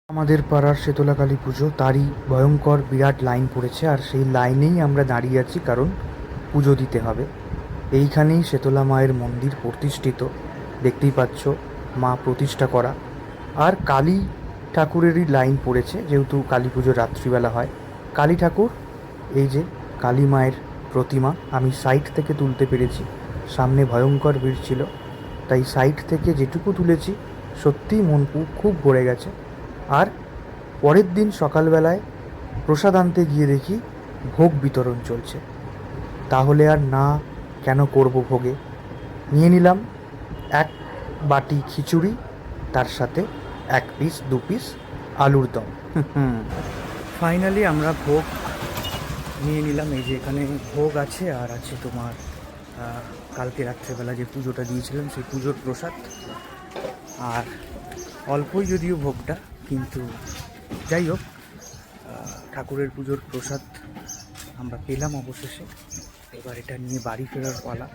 আমাদের পাড়ার শীতলা কালী পুজো, তারই ভয়ঙ্কর বিরাট লাইন পড়েছে, আর সেই লাইনেই আমরা দাঁড়িয়ে আছি, কারণ পুজো দিতে হবে। এইখানেই শীতলা মায়ের মন্দির প্রতিষ্ঠিত, দেখতেই পাচ্ছ, মা প্রতিষ্ঠা করা। আর কালী ঠাকুরেরই লাইন পড়েছে, যেহেতু কালী পুজো রাত্রিবেলা হয়। কালী ঠাকুর, এই যে কালী মায়ের প্রতিমা, আমি সাইড থেকে তুলতে পেরেছি, সামনে ভয়ঙ্কর ভিড় ছিল, তাই সাইড থেকে যেটুকু তুলেছি সত্যিই মন খুব ভরে গেছে। আর পরের দিন সকালবেলায় প্রসাদ আনতে গিয়ে দেখি ভোগ বিতরণ চলছে। তাহলে আর না কেন করব ভোগে, নিয়ে নিলাম এক বাটি খিচুড়ি, তার সাথে এক পিস দু পিস আলুর দম। ফাইনালি আমরা ভোগ নিয়ে নিলাম। এই যে এখানে ভোগ আছে, আর আছে তোমার কালকে রাত্রেবেলা যে পুজোটা দিয়েছিলাম সেই পুজোর প্রসাদ। আর অল্পই যদিও ভোগটা, কিন্তু যাই হোক, ঠাকুরের পুজোর প্রসাদ আমরা পেলাম অবশেষে। এবার এটা নিয়ে বাড়ি ফেরার পালা।